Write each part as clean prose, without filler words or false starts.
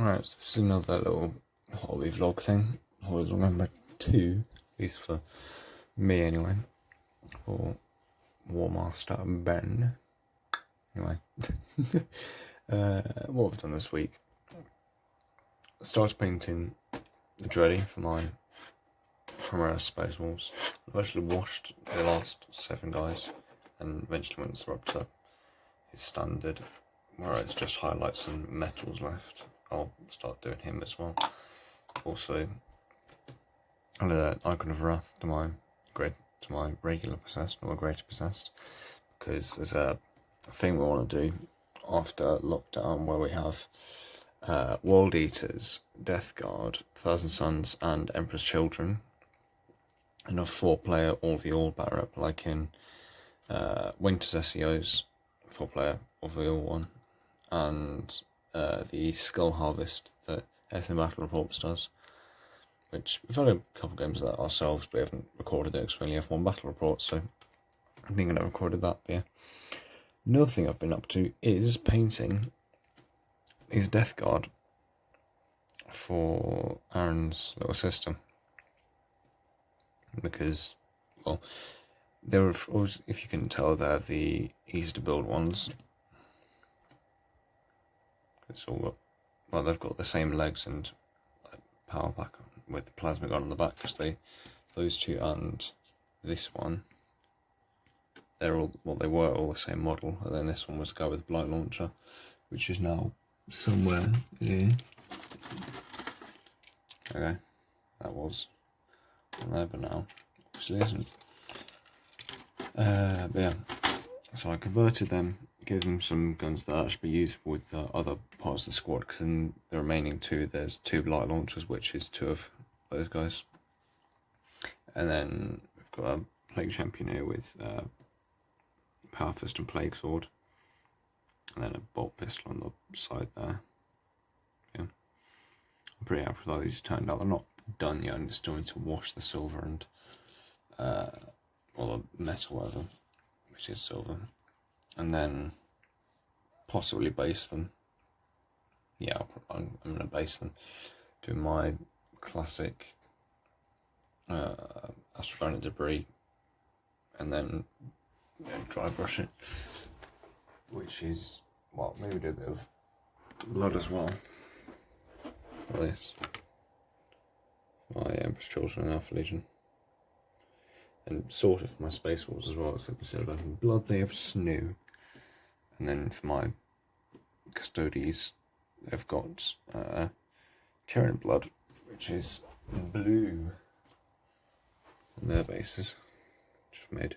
Alright, so this is another little hobby vlog thing. Hobby vlog number 2, at least for me anyway, for Warmaster Ben. Anyway, what I've done this week, I started painting the Dreddy for my Primaris Space Wolves. I've actually washed the last 7 guys, and eventually once they're up to his standard, where it's just highlights and metals left, I'll start doing him as well. Also, I added an Icon of Wrath to my regular possessed, or greater possessed, because there's a thing we want to do after lockdown where we have World Eaters, Death Guard, Thousand Suns, and Emperor's Children, and a 4-player all-v-all barrett like in Winter's SEO's 4-player all-v-all one, and the Skull Harvest that SM Battle Reports does, which we've had a couple of games of that ourselves, but we haven't recorded it because we only have 1 battle report, so I'm thinking I recorded that. But yeah, another thing I've been up to is painting his Death Guard for Aaron's little sister, because, well, they're, if you can tell, they're the easy to build ones. It's all got, well, they've got the same legs and power pack with the plasma gun on the back, because those two and this one, they're all, well, they were all the same model, and then this one was the guy with the blight launcher, which is now somewhere here. Okay, that was there, but now obviously isn't. But yeah, so I converted them, gave them some guns that actually be useful with the other parts of the squad, because in the remaining 2 there's 2 blight launchers, which is 2 of those guys. And then we've got a Plague Champion here with Power Fist and Plague Sword, and then a Bolt Pistol on the side there. Yeah, I'm pretty happy with how these turned out. They're not done yet, I'm still need to wash the silver and well, the metal, whatever, which is silver, and then possibly base them. Yeah, I'm going to base them, do my classic Astrogranite Debris, and then dry brush it, which is, well, maybe do a bit of blood as well for this. My Empress Children and Alpha Legion, and sort of my Space Wolves as well, except instead of having blood they have snow. And then for my Custodes, they've got Terran Blood, which is blue on their bases, which I've made.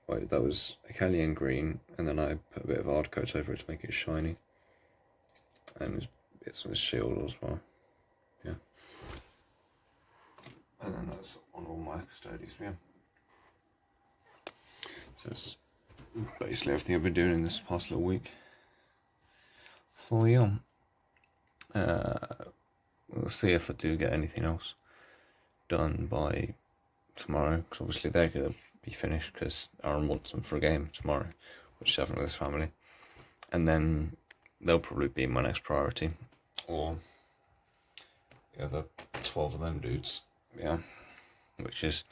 Right, that was Acalian green, and then I put a bit of hard coat over it to make it shiny, and bits on his shield as well. Yeah, and then that's on all my Custodes. Yeah, so that's basically everything I've been doing in this past little week. So yeah, we'll see if I do get anything else done by tomorrow, because obviously they're going to be finished because Aaron wants them for a game tomorrow, which is having with his family, and then they'll probably be my next priority, or the other 12 of them dudes. Yeah, which is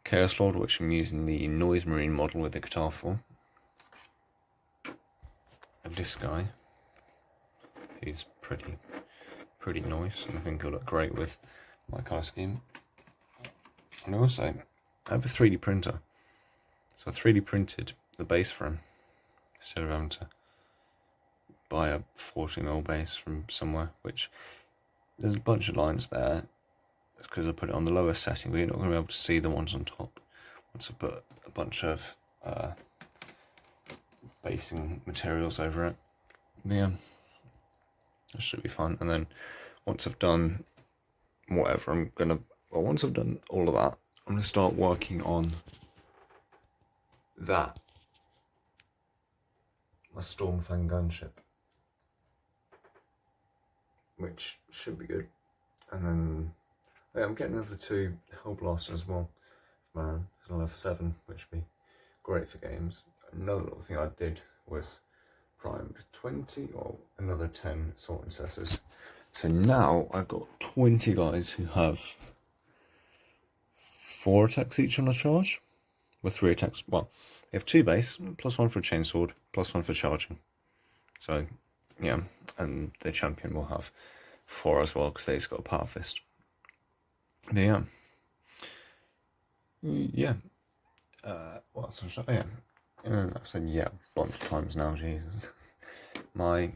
Chaos Lord, which I'm using the Noise Marine model with the guitar for, and this guy, he's pretty nice, and I think he'll look great with my colour scheme. And also, I have a 3D printer, so I 3D printed the base for him, instead of having to buy a 40mm base from somewhere, which there's a bunch of lines there. It's because I put it on the lowest setting, but you're not going to be able to see the ones on top once I put a bunch of basing materials over it. But yeah, that should be fun. And then once I've done whatever, once I've done all of that, I'm going to start working on that, my Stormfang gunship, which should be good. And then yeah, I'm getting another 2 Hellblasters as well, man. I'll have 7, which would be great for games. Another little thing I did was primed 20 or another 10 sword ancestors. So now I've got 20 guys who have 4 attacks each on a charge, with 3 attacks. Well, they have 2 base, plus 1 for chainsword, plus 1 for charging. So, yeah, and the champion will have 4 as well, because they've got a power fist. But yeah. Yeah. What else was I? Yeah. I've said yeah a bunch of times now, Jesus. My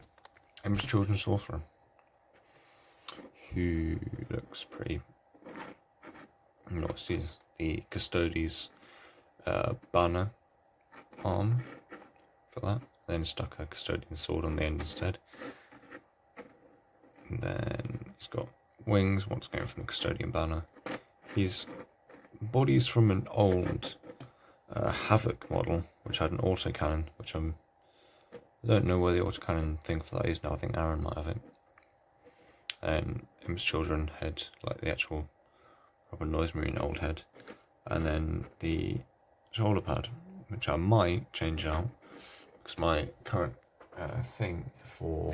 Emperor's Children Sorcerer, who looks pretty nice. He's the Custodes banner arm for that. Then stuck a Custodian sword on the end instead. And then he's got wings, once again from the Custodian banner. His body's from an old Havoc model, which had an autocannon, which I don't know where the autocannon thing for that is now. I think Aaron might have it. And Emperor's Children head, like the actual Robin Noise Marine old head. And then the shoulder pad, which I might change out, because my current thing for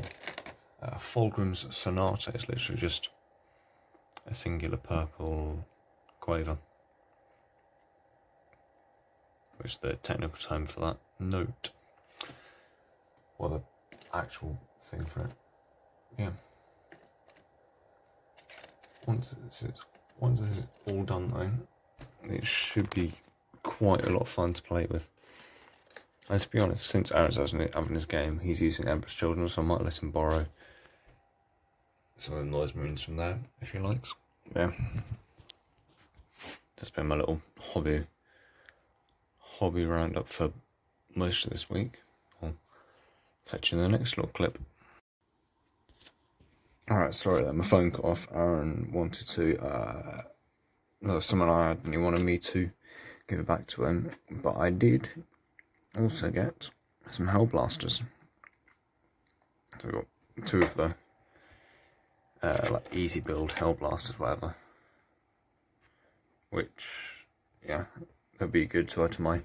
Fulgrim's Sonata is literally just a singular purple quaver, which is the technical term for that note, or the actual thing for it. Yeah. Once this is all done though, it should be quite a lot of fun to play with. And to be honest, since Aaron's having his game, he's using Emperor's Children, so I might let him borrow some of the Noise Marines from there, if he likes. Yeah. That's been my little hobby roundup for most of this week. I'll catch you in the next little clip. Alright, sorry that my phone cut off. Aaron wanted to, there was someone I had and he wanted me to give it back to him, but I did also get some Hellblasters. So I got 2 of the like easy build Hellblasters, whatever, which, yeah, that'd be good to add to my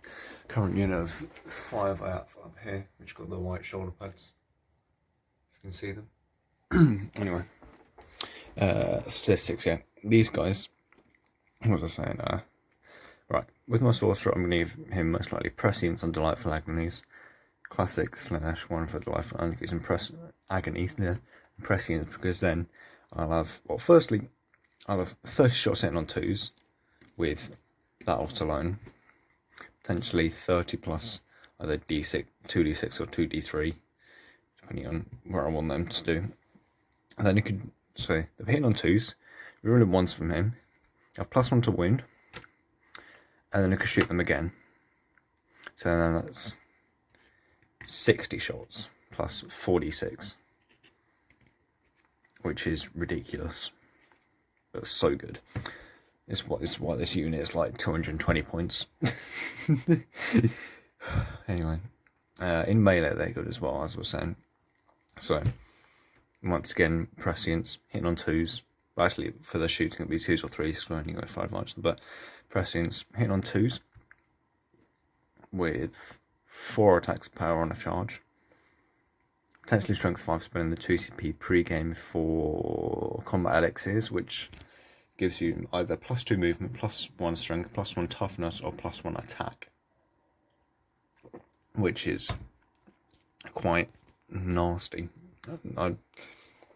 current unit of 5 I have up here, which got the white shoulder pads, if you can see them. Anyway, statistics, yeah, these guys, what was I saying, right, with my sorcerer I'm going to give him most likely Prescience on Delightful Agonies, Classic Slash 1 for Delightful Agonies, and Agonies, yeah, Prescience, because then I'll have, well, firstly, I'll have 30 shots hitting on 2s with that ult alone, potentially 30 plus either D6, 2D6 or 2D3, depending on where I want them to do. And then you could, so they're hitting on 2s, reroll 1s from him, have +1 to wound, and then I could shoot them again. So then that's 60 shots plus 46, which is ridiculous, but so good. It's why this unit is like 220 points. Anyway, in melee they're good as well, as I was saying. So once again, Prescience, hitting on 2s. But actually, for the shooting it'll be 2s or 3s, so I only got 5 marks. But Prescience, hitting on 2s with 4 attacks power on a charge. Potentially strength 5, spending the 2 CP pre-game for combat elixirs, which gives you either +2 movement, +1 strength, +1 toughness, or +1 attack, which is quite nasty. I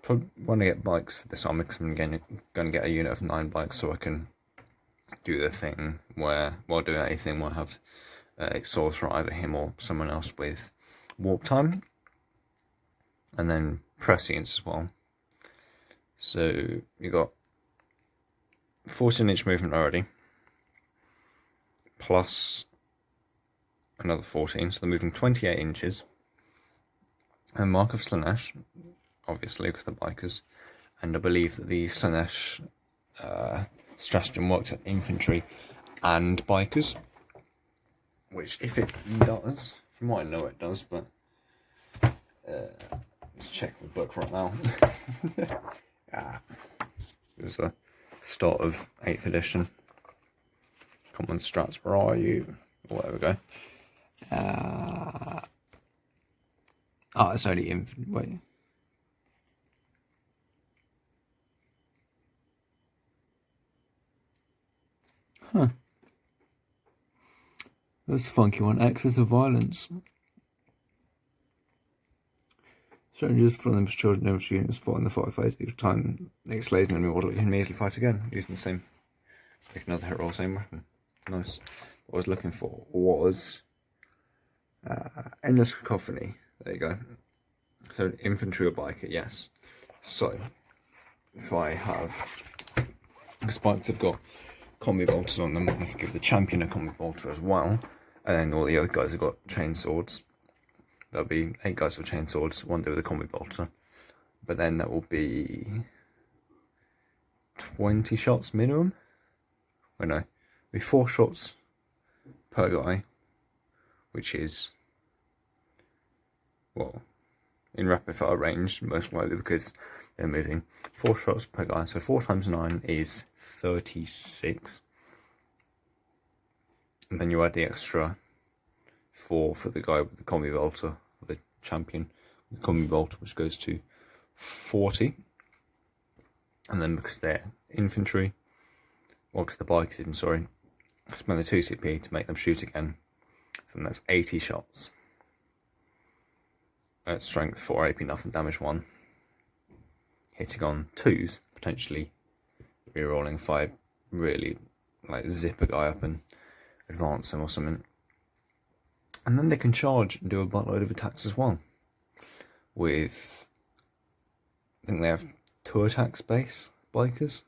probably want to get bikes for this army, because I'm going to get a unit of 9 bikes, so I can do the thing where, while doing anything, where I have sorcerer, either him or someone else with warp time, and then Prescience as well. So you got 14-inch movement already, plus another 14, so they're moving 28 inches. And Mark of Slanesh, obviously, because they're bikers, and I believe that the Slanesh stratagem works at infantry and bikers, which, if it does, from what I know it does, but let's check the book right now. There's a start of 8th edition. Common strats, where are you? Oh, there we go. Oh, it's only infinite. Wait. Huh. That's a funky one. Excess of violence. Strangers from them children never units fought in the fight phase. Each time they slays an enemy order, you can immediately fight again using the same. Make another hit roll, same weapon. Nice. What I was looking for was endless cacophony. There you go. So infantry or biker, yes. So if I have, spikes have got combi bolters on them, I have to give the champion a combi bolter as well, and then all the other guys have got chain swords. There'll be 8 guys with chain swords, 1 with a combi bolter, but then that will be 20 shots minimum. Well, no, it'll be 4 shots per guy, which is, well, in rapid fire range, most likely because they're moving. 4 shots per guy, so 4 times 9 is 36. And then you add the extra 4 for the guy with the combi bolter, the champion, the combi bolter, which goes to 40. And then because they're infantry, or because the bikers even, sorry, spend the 2 CP to make them shoot again. And that's 80 shots. At strength 4, AP, nothing, damage 1. Hitting on 2s, potentially rerolling 5, really like zip a guy up and advance him or something. And then they can charge and do a buttload of attacks as well. With, I think they have 2 attacks base, bikers.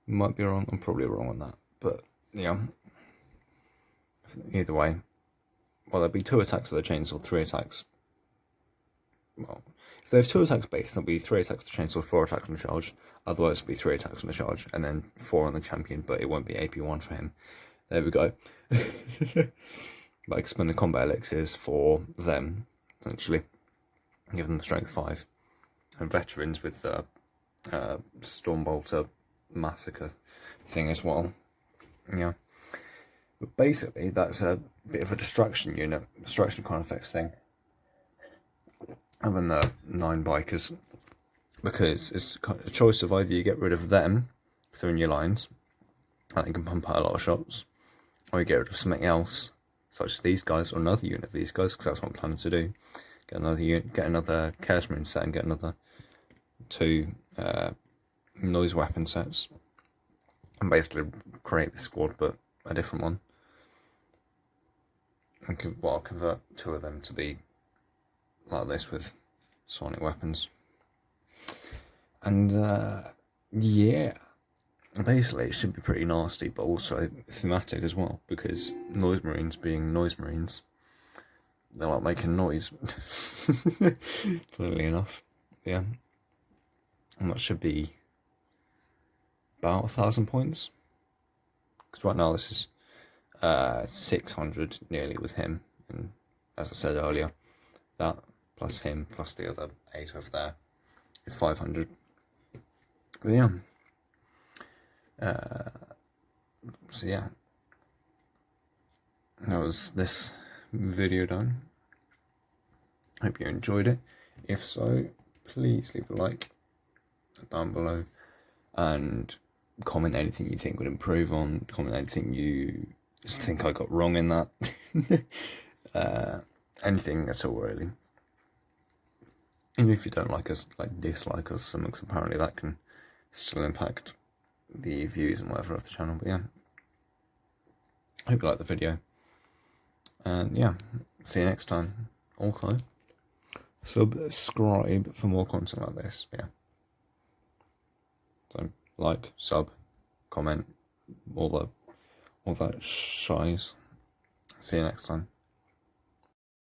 Might be wrong, I'm probably wrong on that. But yeah, either way, well, there'll be 2 attacks with a chainsaw, 3 attacks. Well, if they have 2 attacks base, there'll be 3 attacks with a chainsaw, 4 attacks on the charge. Otherwise, it'll be 3 attacks on the charge, and then 4 on the champion, but it won't be AP1 for him. There we go. Like, spend the combat elixirs for them, essentially. Give them strength 5. And veterans with the Stormbolter Massacre thing as well. Yeah. But basically, that's a bit of a distraction unit, distraction kind of effects thing. Having the 9 bikers, because it's a choice of either you get rid of them, because they're in your lines, and they can pump out a lot of shots, or you get rid of something else, such as these guys, or another unit of these guys, because that's what I'm planning to do. Get another unit, get another Chaos Marine set, and get another 2 noise weapon sets, and basically create this squad, but a different one. And I'll convert 2 of them to be like this with sonic weapons. And yeah, basically it should be pretty nasty, but also thematic as well, because noise marines being noise marines, they like making noise. Clearly enough. Yeah. And that should be about 1,000 points, because right now this is 600 nearly with him, and as I said earlier, that plus him plus the other 8 over there is 500. But yeah, so yeah, that was this video done. Hope you enjoyed it. If so, please leave a like down below, and comment anything you think would improve on, comment anything you just think I got wrong in that. Anything at all, really. Even if you don't like us, like dislike us, because apparently that can still impact the views and whatever of the channel. But yeah, hope you liked the video, and yeah, see you next time. Also, subscribe for more content like this. Yeah, so like, sub, comment, all that shies. See you next time.